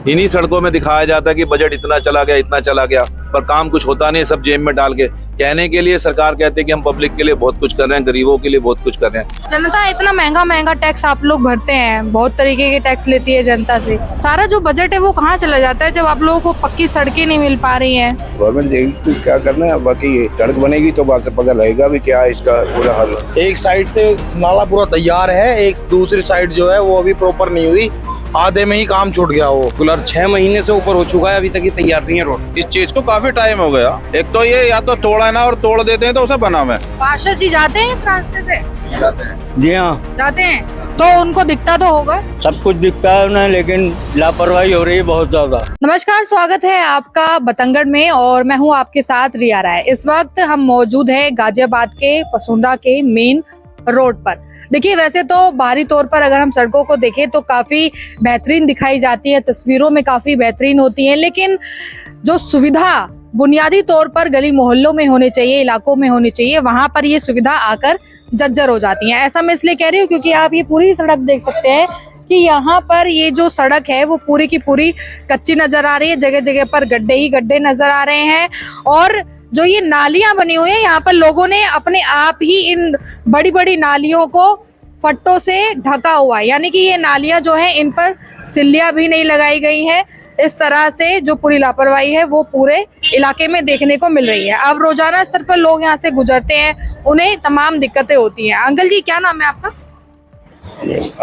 इन्हीं सड़कों में दिखाया जाता है कि बजट इतना चला गया, पर काम कुछ होता नहीं, सब जेब में डाल के कहने के लिए सरकार कहते हैं कि हम पब्लिक के लिए बहुत कुछ कर रहे हैं, गरीबों के लिए बहुत कुछ कर रहे हैं। जनता इतना महंगा टैक्स आप लोग भरते हैं, बहुत तरीके के टैक्स लेती है जनता से। सारा जो बजट है वो कहाँ चला जाता है जब आप लोगों को पक्की सड़कें नहीं मिल पा रही हैं? गवर्नमेंट देगी क्या करना है, बाकी सड़क बनेगी तो बात पता लगेगा भी क्या है इसका पूरा हल। एक साइड से नाला पूरा तैयार है, एक दूसरी साइड जो है वो अभी प्रॉपर नहीं हुई, आधे में ही काम छूट गया। वो कूलर 6 महीने से ऊपर हो चुका है, अभी तक ये तैयार नहीं है रोड। इस चीज को काफी टाइम हो गया। एक तो ये या तो तोड़ा ना और तोड़ देते हैं तो उसे बना हुआ है। पार्षद जी जाते हैं इस रास्ते से? जी हाँ, जाते हैं तो उनको दिखता तो होगा, सब कुछ दिखता है उन्हें, लेकिन लापरवाही हो रही है बहुत ज्यादा। नमस्कार, स्वागत है आपका बतंगड़ में और मैं हूं आपके साथ रिया राय। इस वक्त हम मौजूद हैं गाजियाबाद के पसुंडा के मेन रोड पर। देखिए, वैसे तो बाहरी तौर पर अगर हम सड़कों को देखें तो काफी बेहतरीन दिखाई जाती है, तस्वीरों में काफी बेहतरीन होती है, लेकिन जो सुविधा बुनियादी तौर पर गली मोहल्लों में होनी चाहिए, इलाकों में होनी चाहिए, वहां पर ये सुविधा आकर जर्जर हो जाती है। ऐसा मैं इसलिए कह रही हूँ क्योंकि आप ये पूरी सड़क देख सकते हैं कि यहाँ पर ये जो सड़क है वो पूरी की पूरी कच्ची नजर आ रही है, जगह जगह पर गड्ढे ही गड्ढे नजर आ रहे हैं। और जो ये नालियां बनी हुई है, यहाँ पर लोगों ने अपने आप ही इन बड़ी बड़ी नालियों को फट्टों से ढका हुआ है, यानी कि ये नालियां जो है इन पर सिल्लियां भी नहीं लगाई गई है। इस तरह से जो पूरी लापरवाही है वो पूरे इलाके में देखने को मिल रही है। अब रोजाना स्तर पर लोग यहाँ से गुजरते हैं, उन्हें तमाम दिक्कतें होती हैं। अंकल जी, क्या नाम है आपका?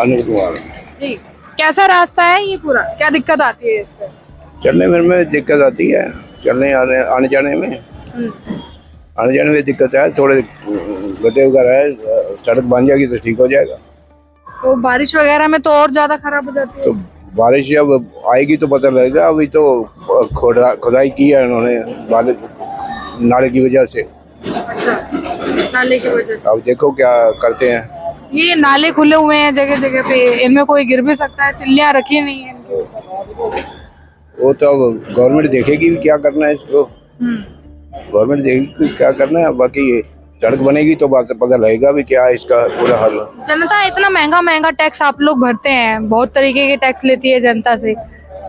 अनिल कुमार जी, कैसा रास्ता है ये पूरा, क्या दिक्कत आती है इस पर? चलने में दिक्कत आती है, चलने आने जाने में दिक्कत है। थोड़े गड्ढे वगैरह है, सड़क बन जाएगी तो ठीक हो जाएगा। तो बारिश वगैरह में तो और ज्यादा खराब हो जाती है। तो बारिश जब आएगी तो पता लगेगा। अभी तो खुदाई की है उन्होंने नाले की वजह से। अच्छा, नाले की वजह से। अब देखो क्या करते हैं। ये नाले खुले हुए हैं जगह जगह पे, इनमें कोई गिर भी सकता है, सिल्लियां रखी नहीं है इनके ऊपर। वो तो गवर्नमेंट देखेगी क्या करना है इसको। गवर्नमेंट देखेगी क्या करना है, बाकी सड़क बनेगी तो बात पता लगेगा भी क्या है इसका पूरा हल। जनता इतना महंगा टैक्स आप लोग भरते हैं, बहुत तरीके के टैक्स लेती है जनता से।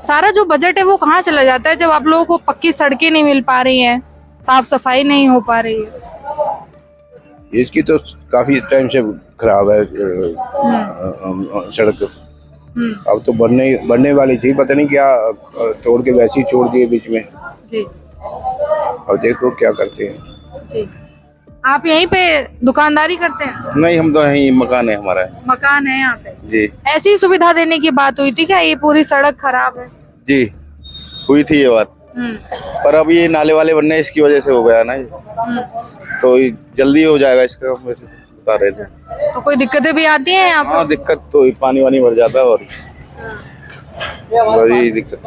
सारा जो बजट है वो कहाँ चला जाता है जब आप लोगों को पक्की सड़कें नहीं मिल पा रही हैं, साफ सफाई नहीं हो पा रही है? इसकी तो काफी टाइम से खराब है सड़क। अब तो बनने वाली थी, पता नहीं क्या तोड़ के वैसे ही छोड़ दिए बीच में। जी। अब देखो क्या करते हैं। जी। आप यहीं पे दुकानदारी करते हैं? नहीं, हम तो यहीं मकान है हमारा। मकान है यहाँ पे जी। ऐसी सुविधा देने की बात हुई थी क्या? ये पूरी सड़क खराब है। जी, हुई थी ये बात, पर अब ये नाले वाले बनने इसकी वजह से हो गया ना ये, तो जल्दी हो जाएगा इसका, बता रहे थे। तो कोई दिक्कतें भी आती हैं यहाँ पे? हाँ, दिक्कत तो पानी वानी भर जाता है और बड़ी दिक्कत।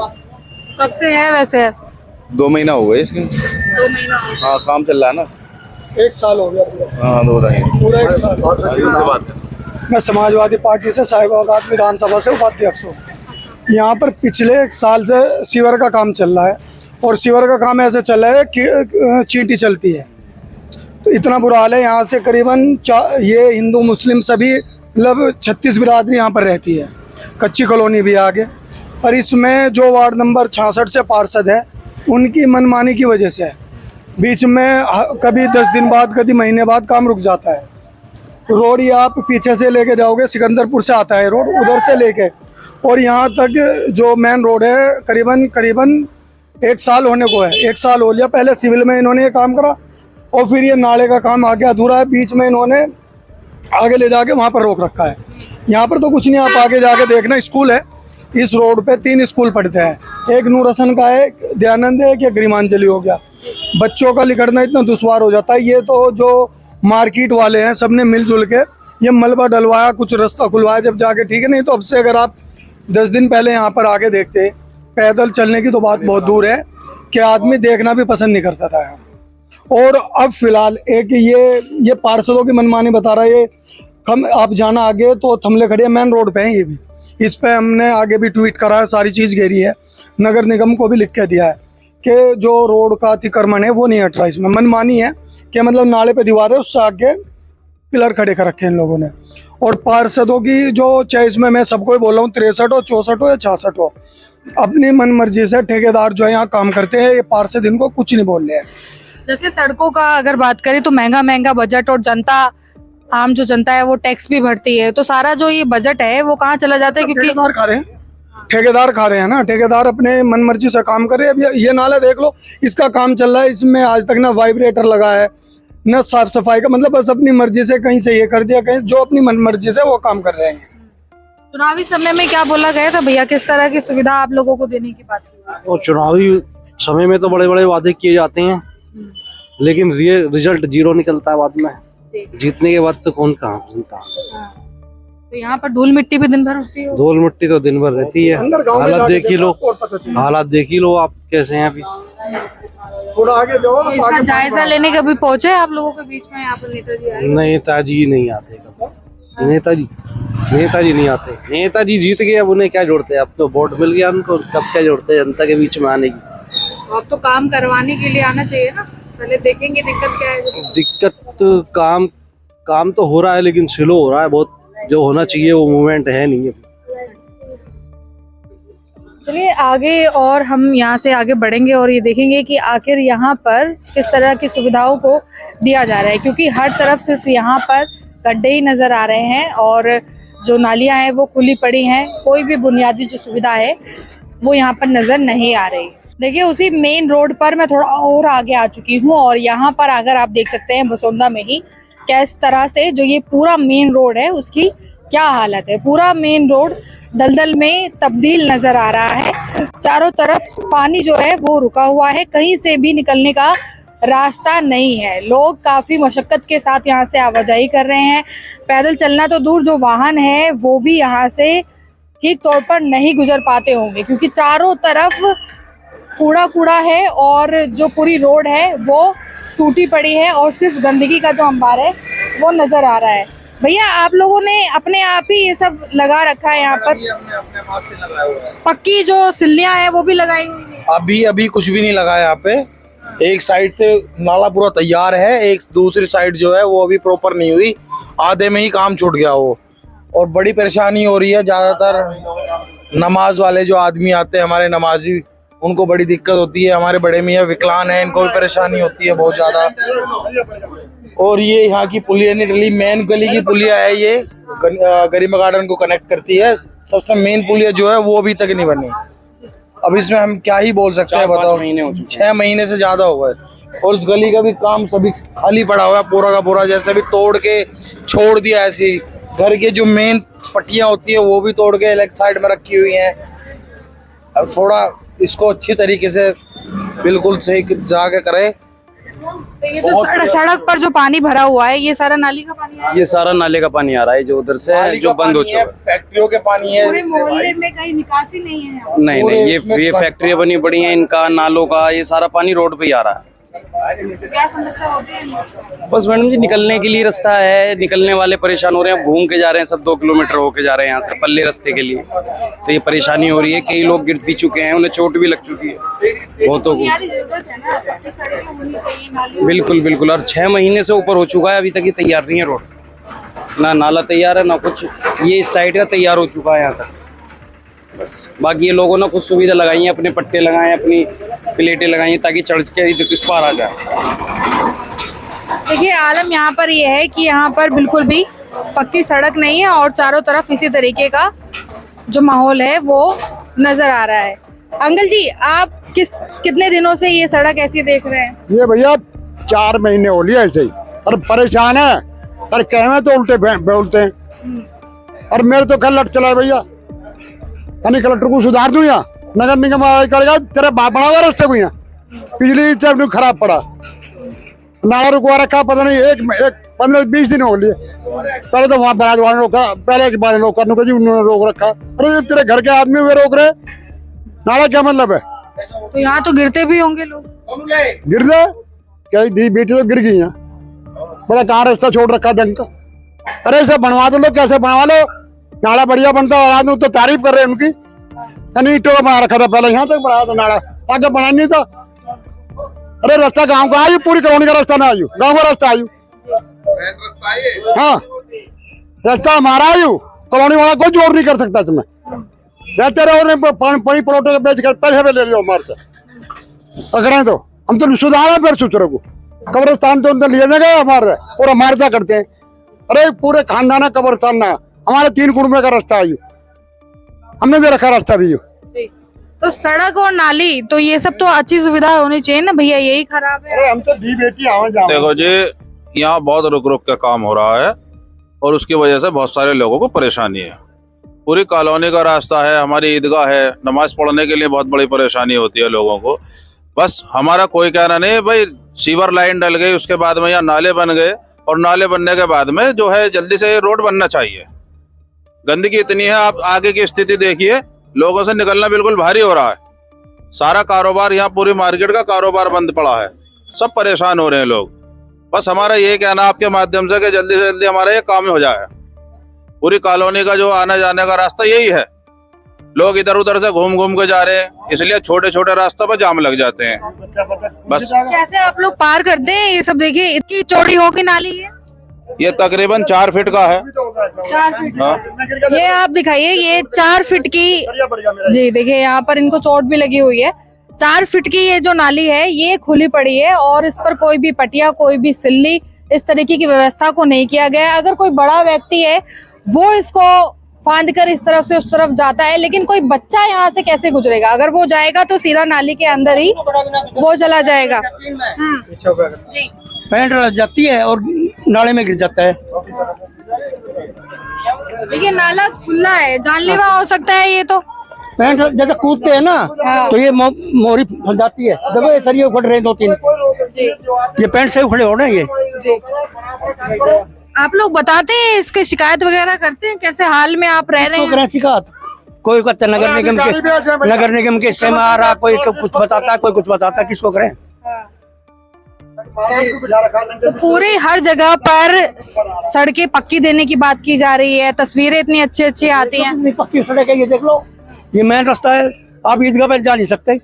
कब से है वैसे ऐसा? 2 महीना हो गए इसके। 2 महीना हो गया। हाँ, काम चल रहा है ना। 1 साल हो गया पूरा। हाँ, 2 महीने पूरा 1 साल। से बात है। मैं समाजवादी पार्टी से साहिबाबाद विधानसभा से उपाध्यक्ष हूँ। यहाँ पर पिछले 1 साल से सीवर का काम चल रहा है, और सीवर का काम ऐसे चल रहा है कि चींटी चलती है। तो इतना बुरा हाल है। यहाँ से करीबन ये हिंदू मुस्लिम सभी मतलब 36 बिरादरी यहाँ पर रहती है, कच्ची कॉलोनी भी आगे। पर इसमें जो वार्ड नंबर 66 से पार्षद है, उनकी मनमानी की वजह से बीच में कभी 10 दिन बाद, कभी महीने बाद काम रुक जाता है। रोड ही आप पीछे से लेके जाओगे, सिकंदरपुर से आता है रोड, उधर से लेके और यहाँ तक जो मेन रोड है करीबन 1 साल होने को है। 1 साल हो लिया। पहले सिविल में इन्होंने ये काम करा और फिर ये नाले का काम आगे अधूरा है, बीच में इन्होंने आगे ले जाके वहाँ पर रोक रखा है। यहाँ पर तो कुछ नहीं, आप आगे जाके देखना, स्कूल है। इस रोड पे 3 स्कूल पढ़ते हैं, एक नूर हसन का है, एक दयानंद है, एक गरीमांजलि हो गया। बच्चों का निकलना इतना दुश्वार हो जाता है। ये तो जो मार्केट वाले हैं सबने मिलजुल के ये मलबा डलवाया, कुछ रास्ता खुलवाया जब जाके, ठीक है। नहीं तो अब से अगर आप 10 दिन पहले यहाँ पर आके देखते, पैदल चलने की तो बात बहुत दूर है कि आदमी देखना भी पसंद नहीं करता था। और अब फिलहाल एक ये पार्षदों की मनमानी बता रहा है। ये हम आप जाना आगे तो थमले खड़े मेन रोड पे हैं। ये भी इस पे हमने आगे भी ट्वीट करा है, सारी चीज़ घेरी है, नगर निगम को भी लिख के दिया है कि जो रोड का अतिक्रमण है वो नहीं हट रहा। इसमें मनमानी है कि मतलब नाले पे दीवार है, उससे आगे पिलर खड़े कर रखे हैं इन लोगों ने। और पार्षदों की जो चॉइस में मैं सबको ही बोल रहा हूँ, 63 हो, 64 हो या 66 हो, अपनी मन मर्जी से ठेकेदार जो है यहाँ काम करते हैं। ये पार्षद इनको कुछ नहीं बोल रहे हैं। जैसे सड़कों का अगर बात करें तो महंगा महंगा बजट, और जनता, आम जो जनता है वो टैक्स भी भरती है, तो सारा जो ये बजट है वो कहाँ चला जाता है? क्योंकि ठेकेदार खा रहे हैं, ठेकेदार खा रहे हैं ना, ठेकेदार अपने मन मर्जी से काम कर रहे हैं। अब ये नाला देख लो, इसका काम चल रहा है, इसमें आज तक ना वाइब्रेटर लगा है न साफ सफाई का, मतलब बस अपनी मर्जी से कहीं से ये कर दिया, कहीं जो अपनी मन मर्जी से वो काम कर रहे हैं। चुनावी समय में क्या बोला गया था भैया, किस तरह की सुविधा आप लोगों को देने की बात की? और चुनावी समय में तो बड़े बड़े वादे किए जाते हैं, लेकिन रिजल्ट जीरो निकलता है बाद में। जीतने के बाद तो कौन कहाँ सुनता। तो यहाँ पर धूल मिट्टी भी दिन भर होती है? धूल मिट्टी तो दिन भर रहती है। हालात देख ही लो, हालात देख ही लो आप कैसे हैं अभी। थोड़ा आगे जाओ, तो इसका जायजा लेने कभी पहुंचे आप लोगों के बीच में? यहाँ पर नेताजी आए? नेताजी नहीं आते कभी, नेताजी नहीं आते। नेताजी जीत गए, अब उन्हें क्या जोड़ते हैं? अब तो वोट मिल गया उनको, कब क्या जोड़ते हैं जनता के बीच में आने की? तो अब तो काम करवाने के लिए आना चाहिए ना, पहले देखेंगे दिक्कत क्या है। दिक्कत काम तो हो रहा है, लेकिन स्लो हो रहा है बहुत। जो होना चाहिए वो मूवमेंट है नहीं है। चलिए आगे और हम यहाँ से आगे बढ़ेंगे और ये देखेंगे कि आखिर यहाँ पर किस तरह की सुविधाओं को दिया जा रहा है, क्योंकि हर तरफ सिर्फ यहाँ पर गड्ढे ही नजर आ रहे हैं और जो नालियाँ हैं वो खुली पड़ी हैं। कोई भी बुनियादी जो सुविधा है वो यहाँ पर नजर नहीं आ रही। देखिए उसी मेन रोड पर मैं थोड़ा और आगे आ चुकी हूँ और यहाँ पर अगर आप देख सकते हैं बसोंदा में ही किस तरह से जो ये पूरा मेन रोड है उसकी क्या हालत है। पूरा मेन रोड दलदल में तब्दील नजर आ रहा है। चारों तरफ पानी जो है वो रुका हुआ है, कहीं से भी निकलने का रास्ता नहीं है। लोग काफी मशक्कत के साथ यहाँ से आवाजाही कर रहे हैं। पैदल चलना तो दूर, जो वाहन है वो भी यहाँ से ठीक तौर पर नहीं गुजर पाते होंगे, क्योंकि चारों तरफ कूड़ा कूड़ा है और जो पूरी रोड है वो टूटी पड़ी है और सिर्फ गंदगी का जो अंबार है वो नजर आ रहा है। भैया आप लोगों ने अपने आप ही ये सब लगा रखा है यहाँ पर? अपने हाथ से लगाया हुआ है। पक्की जो सिल्लियां हैं वो भी लगाई हुई है? अभी कुछ भी नहीं लगा यहाँ पे। एक साइड से नाला पूरा तैयार है, एक दूसरी साइड जो है वो अभी प्रॉपर नहीं हुई, आधे में ही काम छूट गया वो। और बड़ी परेशानी हो रही है, ज्यादातर नमाज वाले जो आदमी आते हैं हमारे नमाजी, उनको बड़ी दिक्कत होती है। हमारे बड़े मियाँ विकलांग हैं, इनको भी परेशानी होती है बहुत ज्यादा। और ये यहाँ की पुलिया नहीं डली, मेन गली की पुलिया है ये, गरिमा गार्डन को कनेक्ट करती है। सबसे मेन पुलिया जो है वो अभी तक नहीं बनी। अब इसमें हम क्या ही बोल सकते हैं बताओ, 6 महीने से ज्यादा हो गए। और उस गली का भी काम सभी खाली पड़ा हुआ है, पूरा का पूरा, जैसे भी तोड़ के छोड़ दिया ऐसे ही। घर के जो मेन पट्टियां होती है वो भी तोड़ के अलग साइड में रखी हुई हैं। अब थोड़ा इसको अच्छी तरीके से बिल्कुल सही जाके करे। तो ये जो सड़क पर जो पानी भरा हुआ है ये सारा नाली का पानी है? ये सारा नाले का पानी आ रहा है जो उधर से है, जो बंद हो चुका है। फैक्ट्रियों के पानी है, पूरे मोहल्ले में कहीं निकासी नहीं है? नहीं, ये फैक्ट्रियां बनी पड़ी हैं, इनका नालों का ये सारा पानी रोड पे ही आ रहा है। क्या समस्या होती है? बस मैडम जी, निकलने के लिए रास्ता है, निकलने वाले परेशान हो रहे हैं। घूम के जा रहे हैं सब, 2 किलोमीटर होके जा रहे हैं यहाँ से पल्ले रास्ते के लिए, तो ये परेशानी हो रही है। कई लोग गिर भी चुके हैं, उन्हें चोट भी लग चुकी है बहुतों को। बिल्कुल बिल्कुल, और 6 महीने से ऊपर हो चुका है, अभी तक ये तैयार नहीं है रोड। ना नाला तैयार है ना कुछ, ये इस साइड का तैयार हो चुका है यहाँ तक। बाकी ये लोगों ने कुछ सुविधा लगाई है, अपने पट्टे लगाए, अपनी प्लेटें लगाई ताकि चढ़ के इस पार आ जाए। देखिए आलम यहाँ पर ये है कि यहाँ पर बिल्कुल भी पक्की सड़क नहीं है और चारों तरफ इसी तरीके का जो माहौल है वो नजर आ रहा है। अंकल जी, आप कितने दिनों से ये सड़क ऐसी देख रहे हैं? ये भैया 4 महीने हो लिए ऐसे ही, और परेशान है। और कहवे तो उल्टे बोलते हैं, और मेरे तो कल लट चला है भैया। यानी कलेक्टर को सुधार दूं या नगर निगम करेगा, तेरे बाप बना हुआ रास्ते को यहाँ बिजली से खराब पड़ा, नाला रुकवा रखा, पता नहीं एक 15-20 दिन हो लिए। पहले तो वहाँ बना वाले रोका, पहले के बारे लोग करने को जी उन्होंने रोक रखा। अरे तेरे घर के आदमी वे रोक रहे, नाला क्या मतलब है? तो यहाँ तो गिरते भी होंगे लोग। गिर जाए क्या, दी बेटी तो गिर गई यहाँ, बोला कहाँ रास्ता छोड़ रखा ढंग का। अरे सब बनवा दो, लोग कैसे बनवा लो, नाला बढ़िया बनता है। आदमी तो तारीफ कर रहे हैं उनकी, यानी ईंटों का बना रखा था पहले, यहाँ तक बनाया था नाला, आगे बना नहीं था। अरे रास्ता गांव का आयु, पूरी कॉलोनी का रास्ता ना आयु, गांव का रास्ता आयु। हाँ रास्ता हमारा है यू, कॉलोनी वाला कोई जोर नहीं कर सकता इसमें। रहते रहो पानी पलोटे बेच कर पैसे भी ले लो हमारे से, अगर तो हम तो सुधारा फिर सूत्रों को कब्रिस्तान तो अंदर लेने गए हमारे और हमारे क्या करते हैं। अरे पूरे खानदान है कब्रिस्तान ना, हमारे 3 कुंबे का रास्ता है यू, हमने दे रखा रास्ता भी यू। तो सड़क और नाली तो ये सब तो अच्छी सुविधा होनी चाहिए ना भैया, यही खराब है। अरे हम तो दी बेटी आवे जाओ। देखो जी, यहाँ बहुत रुक रुक के काम हो रहा है और उसकी वजह से बहुत सारे लोगों को परेशानी है। पूरी कॉलोनी का रास्ता है, हमारी ईदगाह है, नमाज पढ़ने के लिए बहुत बड़ी परेशानी होती है लोगों को। बस हमारा कोई कहना नहीं है भाई, सीवर लाइन डल गई, उसके बाद में यहाँ नाले बन गए और नाले बनने के बाद में जो है जल्दी से रोड बनना चाहिए। गंदगी इतनी है, आप आगे की स्थिति देखिए, लोगों से निकलना बिल्कुल भारी हो रहा है। सारा कारोबार यहाँ, पूरी मार्केट का कारोबार बंद पड़ा है, सब परेशान हो रहे हैं लोग। बस हमारा ये कहना आपके माध्यम से कि जल्दी से जल्दी हमारा ये काम हो जाए। पूरी कॉलोनी का जो आने जाने का रास्ता यही है, लोग इधर उधर से घूम घूम के जा रहे हैं, इसलिए छोटे छोटे रास्तों पर जाम लग जाते हैं। बस कैसे आप लोग पार करते हैं ये सब? देखिए इतनी चौड़ी होगी नाली है, ये तकरीबन 4 फीट का है। 4 फीट। हाँ। ये आप दिखाइए, ये 4 फीट की, जी देखिए यहाँ पर इनको चोट भी लगी हुई है। 4 फीट की ये जो नाली है ये खुली पड़ी है और इस पर कोई भी पटिया, कोई भी सिल्ली, इस तरीके की व्यवस्था को नहीं किया गया है। अगर कोई बड़ा व्यक्ति है वो इसको फांद कर इस तरफ से उस तरफ जाता है, लेकिन कोई बच्चा यहाँ से कैसे गुजरेगा? अगर वो जाएगा तो सीधा नाली के अंदर ही वो चला जाएगा। जी। पैंट लग जाती है और नाले में गिर जाता है। देखिए नाला खुला है, जानलेवा हो सकता है ये तो। पैंट जैसे कूदते हैं ना, हाँ। तो ये मोरी फंस जाती है। जब ये सरिये उखड़ रहे हैं 2-3, ये पैंट से उखड़े हो ना ये। आप लोग बताते हैं, इसके शिकायत वगैरह करते हैं? कैसे हाल में आप रह रहे हैं? शिकायत कोई कहता है नगर निगम के हिस्से में आ रहा, कोई कुछ बताता है, कोई कुछ बताता है, किसको करें? तो पूरे हर जगह पर सड़कें पक्की देने की बात की जा रही है, तस्वीरें इतनी अच्छी अच्छी आती हैं। पक्की सड़क है, ये देख लो, ये मेन रास्ता है, आप ईदगाह पे जा नहीं सकते।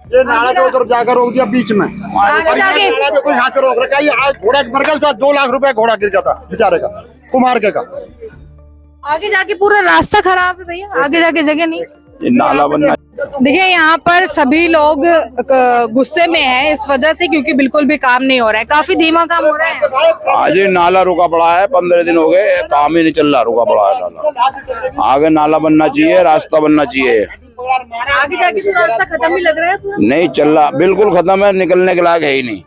ये नाला के उधर जाकर रोक दिया बीच में, आगे जाके नाला तो कोई हाथ से रोक रखा है। ये घोड़ा मर गया, 2 लाख रुपए घोड़ा गिर गया था बेचारे का, कुमार के का। आगे जाके पूरा रास्ता खराब है भैया, आगे जाके जगह नहीं। ये नाला बनना, देखिए यहाँ पर सभी लोग गुस्से में हैं इस वजह से, क्योंकि बिल्कुल भी काम नहीं हो रहा है, काफी धीमा काम हो रहा है। आज ये नाला रुका पड़ा है, 15 दिन हो गए, काम ही नहीं चल रहा, रुका पड़ा है नाला। आगे नाला बनना चाहिए, रास्ता बनना चाहिए। आगे जाके तो रास्ता खत्म ही लग रहा है पूरा। नहीं चल रहा, बिल्कुल खत्म है, निकलने के लायक है ही नहीं।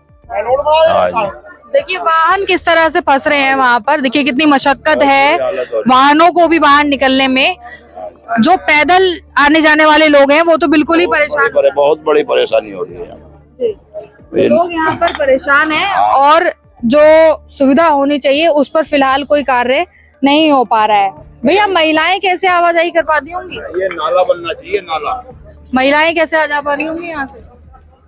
देखिए वाहन किस तरह से फंस रहे हैं वहाँ पर, देखिए कितनी मशक्कत है वाहनों को भी बाहर निकलने में। जो पैदल आने जाने वाले लोग हैं वो तो बिल्कुल ही परेशान, बहुत बड़ी परेशानी हो रही है। लोग यहाँ पर परेशान हैं और जो सुविधा होनी चाहिए उस पर फिलहाल कोई कार्य नहीं हो पा रहा है। भैया महिलाएं कैसे आवाजाही कर पाती होंगी? ये नाला बनना चाहिए, नाला। महिलाएं कैसे आ जा पा रही होंगी यहाँ से?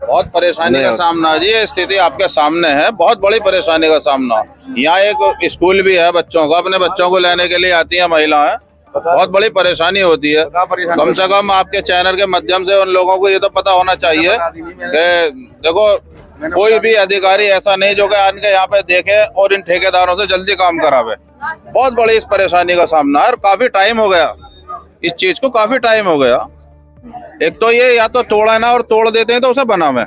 बहुत परेशानी का सामना जी, ये स्थिति आपके सामने है, बहुत बड़ी परेशानी का सामना। यहाँ एक स्कूल भी है बच्चों का, अपने बच्चों को लेने के लिए आती है महिलाएं, बहुत बड़ी परेशानी होती है। कम से कम आपके चैनल के माध्यम से उन लोगों को ये तो पता होना चाहिए कि देखो कोई भी अधिकारी ऐसा नहीं जो कि आन के यहाँ पे देखे और इन ठेकेदारों से जल्दी काम करावे। बहुत बड़ी इस परेशानी का सामना है और काफी टाइम हो गया इस चीज को, काफी टाइम हो गया। एक तो ये या तो तोड़ा ना, और तोड़ देते हैं तो उसे बनावे,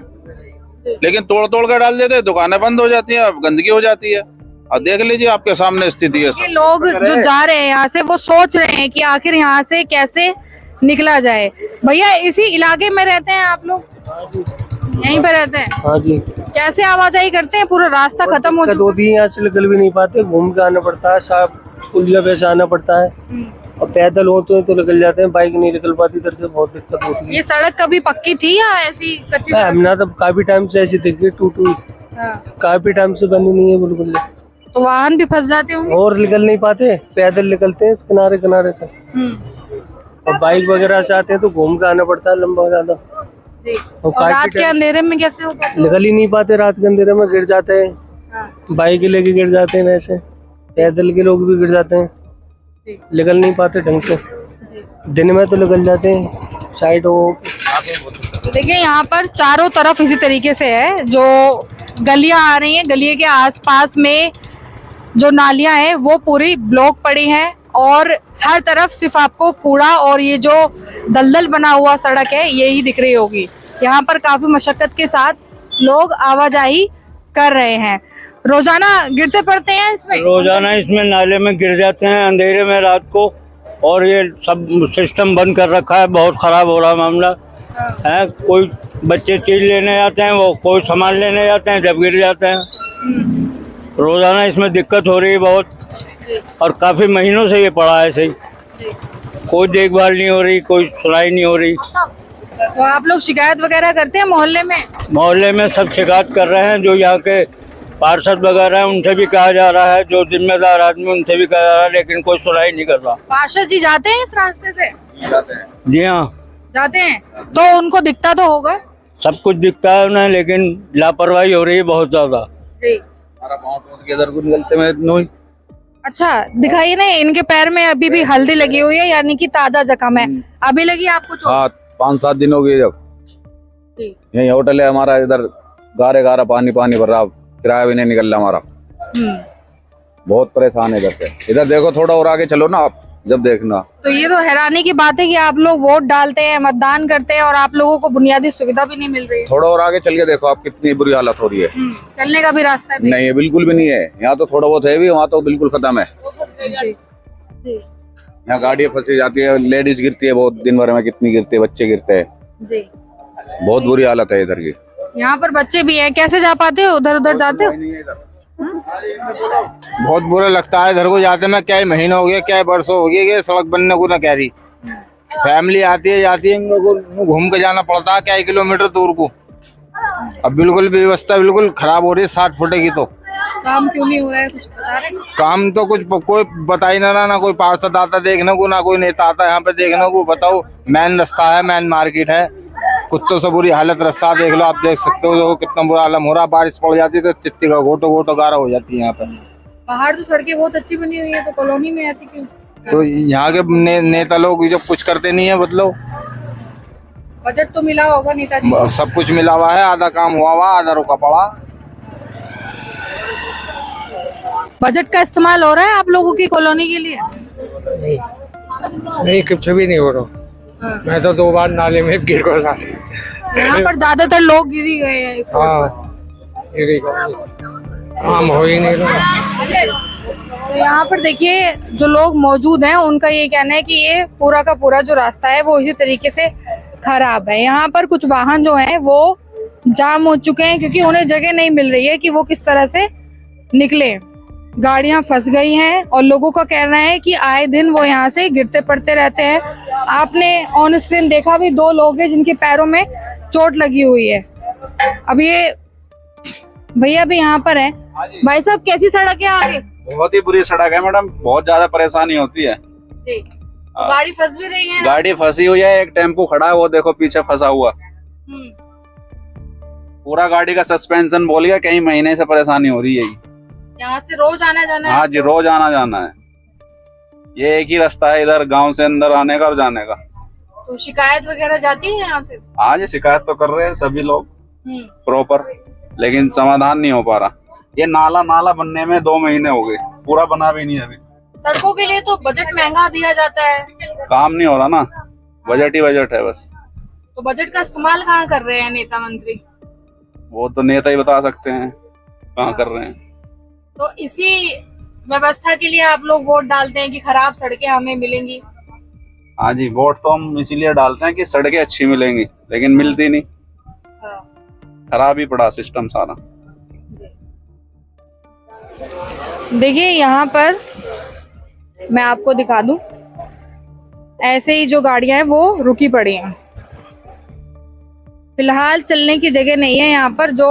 लेकिन तोड़ तोड़ कर डाल देते हैं, दुकानें बंद हो जाती है, गंदगी हो जाती है। अब देख लीजिए आपके सामने स्थिति है। ये लोग जो जा रहे हैं यहाँ से वो सोच रहे हैं कि आखिर यहाँ से कैसे निकला जाए। भैया इसी इलाके में रहते हैं आप लोग? यहीं पे रहते हैं? हाँ जी। कैसे आवाजाही करते हैं? पूरा रास्ता खत्म हो चुका 2 दिन यहाँ से निकल भी नहीं पाते, घूम के आना पड़ता है, साफ पुलिया पे से आना पड़ता है, और पैदल होते हैं तो निकल जाते हैं, बाइक नहीं निकल पाती, इधर से बहुत दिक्कत होती है। ये सड़क कभी पक्की थी या ऐसी कच्ची? हमने तो काफी टाइम से ऐसी देखी, टूटी, काफी टाइम से बनी नहीं है बिल्कुल। तो वाहन भी फंस जाते होंगे और निकल नहीं पाते, पैदल निकलते हैं किनारे किनारे से, और बाइक वगैरह से आते हैं तो घूम के आना पड़ता है लंबा ज्यादा। और रात के अंधेरे में कैसे हो पाता? निकल ही नहीं पाते, रात के अंधेरे में गिर जाते हैं, बाइक लेके गिर जाते हैं, ऐसे पैदल के लोग भी गिर जाते हैं, निकल नहीं पाते ढंग से। दिन में तो निकल जाते हैं, साइड हो। देखिए यहाँ पर चारों तरफ इसी तरीके से है, जो गलियां आ रही हैं, गलिये के आसपास में जो नालियां हैं वो पूरी ब्लॉक पड़ी हैं और हर तरफ सिर्फ आपको कूड़ा और ये जो दलदल बना हुआ सड़क है यही दिख रही होगी। यहाँ पर काफी मशक्कत के साथ लोग आवाजाही कर रहे हैं। रोजाना गिरते पड़ते हैं इसमें? रोजाना इसमें नाले में गिर जाते हैं अंधेरे में रात को, और ये सब सिस्टम बंद कर रखा है, बहुत खराब हो रहा मामला है। कोई बच्चे चीज लेने जाते हैं, वो कोई सामान लेने जाते हैं, जब गिर जाते हैं। रोजाना इसमें दिक्कत हो रही है बहुत, और काफी महीनों से ये पड़ा है ऐसे ही, कोई देखभाल नहीं हो रही, कोई सुनाई नहीं हो रही। तो आप लोग शिकायत वगैरह करते हैं मोहल्ले में? मोहल्ले में सब शिकायत कर रहे हैं, जो यहाँ के पार्षद वगैरह हैं उनसे भी कहा जा रहा है, जो जिम्मेदार आदमी उनसे भी कहा जा रहा है, लेकिन कोई सुनाई नहीं कर रहा। पार्षद जी जाते हैं इस रास्ते से? जी हाँ, जाते हैं, तो उनको दिखता तो होगा? सब कुछ दिखता है उन्हें, लेकिन लापरवाही हो रही है बहुत ज्यादा। इधर को निकलते में अच्छा, दिखाइए ना, इनके पैर में अभी भी हल्दी लगी हुई है, यानी कि ताजा जख्म है। अभी लगी आपको चोट? हाँ, 5-7 दिन हो गए। जब यही होटल है हमारा, इधर गारे गारा पानी भर रहा, किराया भी नहीं निकल रहा हमारा। बहुत परेशान है इधर से। इधर देखो, थोड़ा और आगे चलो ना आप, जब देखना। तो ये तो हैरानी की बात है कि आप लोग वोट डालते हैं, मतदान करते हैं, और आप लोगों को बुनियादी सुविधा भी नहीं मिल रही है। थोड़ा और आगे चल के देखो आप, कितनी बुरी हालत हो रही है। चलने का भी रास्ता नहीं है, बिल्कुल भी नहीं है। यहाँ तो थोड़ा बहुत है भी, वहाँ तो बिल्कुल खत्म है। यहाँ गाड़ियाँ फंसी जाती है, लेडीज गिरती है बहुत, दिन भर में कितनी गिरती है, बच्चे गिरते हैं। बहुत बुरी हालत है इधर की। यहाँ पर बच्चे भी हैं, कैसे जा पाते हो? उधर जाते हो? बहुत बुरा लगता है इधर को जाते में। क्या महीना हो गया, क्या वर्षों हो गया ये सड़क बनने को ना कह रही। फैमिली आती है जाती है, इन लोगों को घूम के जाना पड़ता है क्या किलोमीटर दूर को। अब बिल्कुल व्यवस्था बिल्कुल खराब हो रही है 60 फुटे की। तो काम क्यों नहीं हो रहा है, कुछ बता रहे? काम तो कुछ कोई बता ही ना कोई पार्षद आता देखने को, ना कोई नेता आता यहाँ पे देखने को। बताओ, मेन रास्ता है, मेन मार्केट है, कुत्तों से बुरी हालत। रास्ता देख लो, आप देख सकते हो देखो कितना बुरा हालत हो रहा। बारिश पड़ जाती है तो चित्ती का घोटो गारा हो जाती है यहाँ पे। बाहर तो सड़कें बहुत अच्छी बनी हुई है, तो कॉलोनी में ऐसी क्यों? तो यहाँ के नेता लोग जब कुछ करते नहीं है, मतलब बजट तो मिला होगा नेताजी? सब कुछ मिला हुआ है, आधा काम हुआ आधा रुका पड़ा। बजट का इस्तेमाल हो रहा है आप लोगों की कॉलोनी के लिए? नहीं, कुछ भी नहीं हो रहा। मैं तो 2 बार नाले में गिर गया। यहाँ पर ज्यादातर लोग गिर ही गए हैं इस वक्त। काम हो ही नहीं रहा। तो यहाँ पर देखिए, जो लोग मौजूद हैं उनका ये कहना है कि ये पूरा का पूरा जो रास्ता है वो इसी तरीके से खराब है। यहाँ पर कुछ वाहन जो हैं वो जाम हो चुके हैं, क्योंकि उन्हें जगह नहीं मिल रही है कि वो किस तरह से निकले। गाड़ियां फंस गई हैं और लोगों का कहना है कि आए दिन वो यहाँ से गिरते पड़ते रहते हैं। आपने ऑन स्क्रीन देखा भी, 2 लोग हैं जिनके पैरों में चोट लगी हुई है। अब ये भैया भी यहाँ पर है। भाई साहब, कैसी सड़क है आगे? बहुत ही बुरी सड़क है मैडम, बहुत ज्यादा परेशानी होती है जी। गाड़ी फंस भी रही है? गाड़ी फंसी हुई है, एक टेम्पो खड़ा है, वो देखो पीछे फंसा हुआ। पूरा गाड़ी का सस्पेंशन बोल गया, कई महीने से परेशानी हो रही है। यहाँ से रोज आना जाना है? हाँ जी, रोज आना जाना है। ये एक ही रास्ता है इधर गांव से अंदर आने का और जाने का। तो शिकायत वगैरह जाती है यहाँ से? हाँ जी, शिकायत तो कर रहे हैं सभी लोग प्रॉपर, लेकिन समाधान नहीं हो पा रहा। ये नाला बनने में 2 महीने हो गए, पूरा बना भी नहीं अभी। सड़कों के लिए तो बजट महंगा दिया जाता है, काम नहीं हो रहा ना, बजट ही बजट है बस। तो बजट का इस्तेमाल कहाँ कर रहे हैं नेता मंत्री? वो तो नेता ही बता सकते हैं कहाँ कर रहे हैं। तो इसी व्यवस्था के लिए आप लोग वोट डालते हैं कि खराब सड़कें हमें मिलेंगी? हाँ जी, वोट तो हम इसीलिए डालते हैं कि सड़कें अच्छी मिलेंगी, लेकिन मिलती नहीं। खराब ही पड़ा सिस्टम सारा। देखिए, यहाँ पर मैं आपको दिखा दूं, ऐसे ही जो गाड़ियां हैं वो रुकी पड़ी हैं। फिलहाल चलने की जगह नहीं है यहाँ पर। जो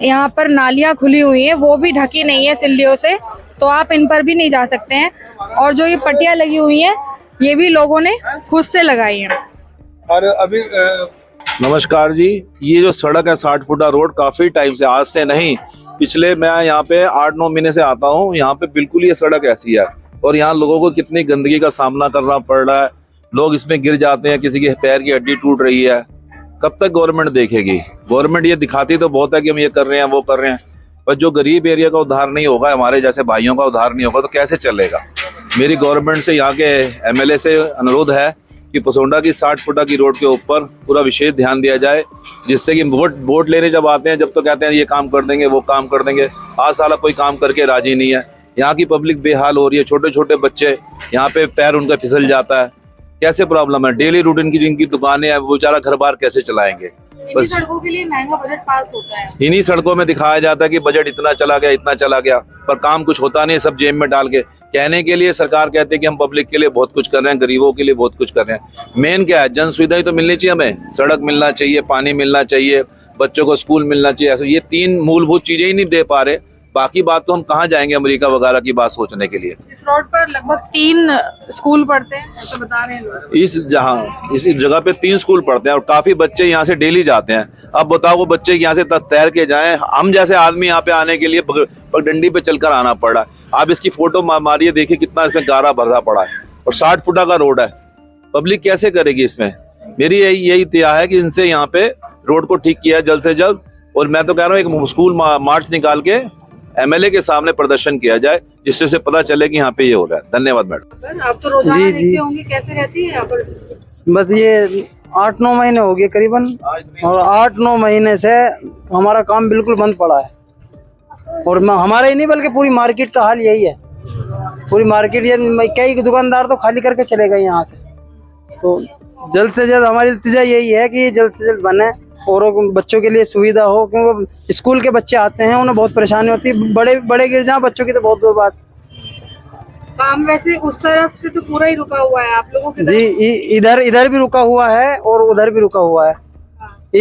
यहाँ पर नालियां खुली हुई हैं वो भी ढकी नहीं है सिल्लियों से, तो आप इन पर भी नहीं जा सकते हैं। और जो ये पट्टियां लगी हुई हैं ये भी लोगों ने खुद से लगाई हैं। और अभी नमस्कार जी, ये जो सड़क है 60 फुटा रोड, काफी टाइम से, आज से नहीं, पिछले मैं यहाँ पे 8-9 महीने से आता हूँ। यहाँ पे बिल्कुल ये सड़क ऐसी है और यहाँ लोगों को कितनी गंदगी का सामना करना पड़ रहा है। लोग इसमें गिर जाते हैं, किसी के पैर की हड्डी टूट रही है। कब तक गवर्नमेंट देखेगी? गवर्नमेंट ये दिखाती तो बहुत है कि हम ये कर रहे हैं वो कर रहे हैं, पर जो गरीब एरिया का उद्धार नहीं होगा, हमारे जैसे भाइयों का उद्धार नहीं होगा, तो कैसे चलेगा। मेरी गवर्नमेंट से, यहाँ के एमएलए से अनुरोध है कि पसोंडा की 60 फुटा की रोड के ऊपर पूरा विशेष ध्यान दिया जाए, जिससे कि वोट लेने जब आते हैं, जब तो कहते हैं ये काम कर देंगे, वो काम कर देंगे, आज साला कोई काम करके राजी नहीं है। यहाँ की पब्लिक बेहाल हो रही है, छोटे छोटे बच्चे यहाँ पे पैर उनका फिसल जाता है, कैसे प्रॉब्लम है। डेली रूटीन की जिनकी दुकानें हैं, वो बेचारा घर बार कैसे चलाएंगे। बस सड़कों के लिए महंगा बजट पास होता है, इन्हीं सड़कों में दिखाया जाता है कि बजट इतना चला गया, इतना चला गया, पर काम कुछ होता नहीं, सब जेब में डाल के कहने के लिए सरकार कहते हैं कि हम पब्लिक के लिए बहुत कुछ कर रहे हैं, गरीबों के लिए बहुत कुछ कर रहे हैं। मेन क्या है, जन सुविधाएं तो मिलनी चाहिए, हमें सड़क मिलना चाहिए, पानी मिलना चाहिए, बच्चों को स्कूल मिलना चाहिए। ऐसे ये 3 मूलभूत चीजें ही नहीं दे पा रहे, बाकी बात तो हम कहाँ जाएंगे अमेरिका वगैरह की बात सोचने के लिए। इस रोड पर लगभग 3 स्कूल पढ़ते हैं, ऐसा बता रहे हैं लोग। इस जगह पे 3 स्कूल पढ़ते हैं और काफी बच्चे यहाँ से डेली जाते हैं। अब बताओ वो बच्चे यहाँ से तैर के जाएं, हम जैसे आदमी यहाँ पे आने के लिए पगडंडी पे चलकर आना पड़ रहा है। आप इसकी फोटो मारिए, देखिए कितना इसमें गारा भरा पड़ा है, और 60 फुटा का रोड है, पब्लिक कैसे करेगी इसमें। मेरी यही इत्तिया है कि इनसे यहाँ पे रोड को ठीक किया जल्द से जल्द, और मैं तो कह रहा हूँ एक स्कूल मार्च निकाल के एमएलए के सामने प्रदर्शन किया जाए, जिससे उसे पता चले कि यहाँ पे ये हो रहा है। धन्यवाद मैडम। आप तो रोजाना देखते होंगे, कैसे रहती है यहाँ पर? बस ये 8-9 महीने हो गए करीबन, और 8-9 महीने से हमारा काम बिल्कुल बंद पड़ा है, और हमारा ही नहीं बल्कि पूरी मार्केट का हाल यही है। पूरी मार्केट, ये कई दुकानदार तो खाली करके चले गए यहाँ से। तो जल्द से जल्द हमारी इल्तिजा यही है कि जल्द से जल्द बने और बच्चों के लिए सुविधा हो, क्योंकि स्कूल के बच्चे आते हैं, उन्हें बहुत परेशानी होती है। बड़े गिर जाए, बच्चों की तो बहुत दूर बात। काम वैसे उस तरफ से तो पूरा ही रुका हुआ है, आप लोगों के जी इधर भी रुका हुआ है और उधर भी रुका हुआ है।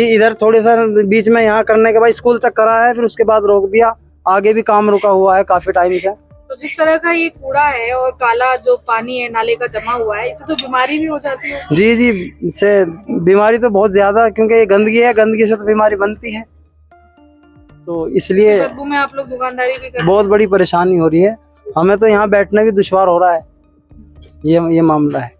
इधर थोड़े सा बीच में यहाँ करने के बाद स्कूल तक करा है, फिर उसके बाद रोक दिया, आगे भी काम रुका हुआ है काफी टाइम से। तो जिस तरह का ये कूड़ा है और काला जो पानी है नाले का जमा हुआ है, इससे तो बीमारी भी हो जाती है। जी इससे बीमारी तो बहुत ज्यादा, क्योंकि ये गंदगी है, गंदगी से तो बीमारी बनती है, तो इसलिए बदबू में आप लोग दुकानदारी भी करते हैं। बहुत बड़ी परेशानी हो रही है, हमें तो यहाँ बैठना भी दुश्वार हो रहा है। ये मामला है,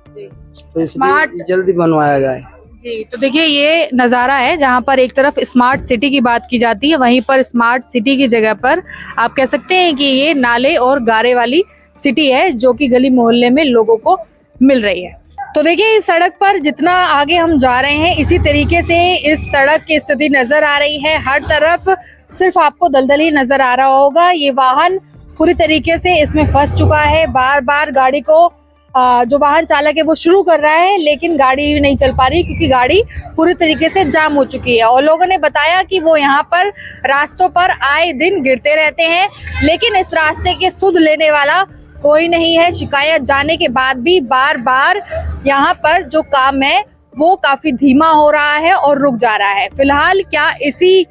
तो इसलिए जल्दी बनवाया जाए। जी, तो देखिए ये नज़ारा है जहाँ पर एक तरफ स्मार्ट सिटी की बात की जाती है, वहीं पर स्मार्ट सिटी की जगह पर आप कह सकते हैं कि ये नाले और गारे वाली सिटी है, जो कि गली मोहल्ले में लोगों को मिल रही है। तो देखिए इस सड़क पर जितना आगे हम जा रहे हैं, इसी तरीके से इस सड़क की स्थिति नजर आ रही है। हर तरफ सिर्फ आपको दलदल ही नजर आ रहा होगा। ये वाहन पूरी तरीके से इसमें फंस चुका है, बार बार गाड़ी को जो वाहन चालक है वो शुरू कर रहा है, लेकिन गाड़ी नहीं चल पा रही क्योंकि गाड़ी पूरी तरीके से जाम हो चुकी है। और लोगों ने बताया कि वो यहाँ पर रास्तों पर आए दिन गिरते रहते हैं, लेकिन इस रास्ते के सुध लेने वाला कोई नहीं है। शिकायत जाने के बाद भी बार बार यहाँ पर जो काम है वो काफी धीमा हो रहा है और रुक जा रहा है। फिलहाल क्या इसी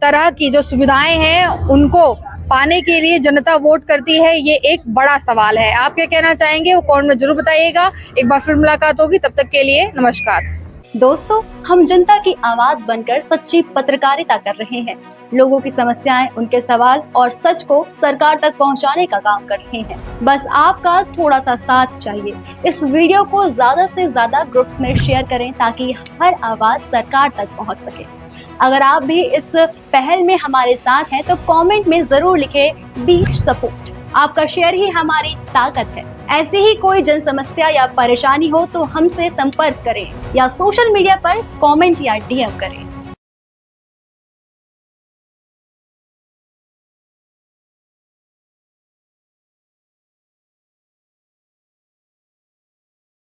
तरह की जो सुविधाएं हैं उनको पाने के लिए जनता वोट करती है, ये एक बड़ा सवाल है। आप क्या कहना चाहेंगे वो कमेंट में जरूर बताइएगा। एक बार फिर मुलाकात होगी, तब तक के लिए नमस्कार। दोस्तों, हम जनता की आवाज बनकर सच्ची पत्रकारिता कर रहे हैं। लोगों की समस्याएं, उनके सवाल और सच को सरकार तक पहुंचाने का काम कर रहे हैं। बस आपका थोड़ा सा साथ चाहिए। इस वीडियो को ज्यादा से ज्यादा ग्रुप्स में शेयर करें ताकि हर आवाज सरकार तक पहुंच सके। अगर आप भी इस पहल में हमारे साथ हैं तो कमेंट में जरूर लिखें बी सपोर्ट। आपका शेयर ही हमारी ताकत है। ऐसी ही कोई जन समस्या या परेशानी हो तो हमसे संपर्क करें या सोशल मीडिया पर कमेंट या डीएम करें।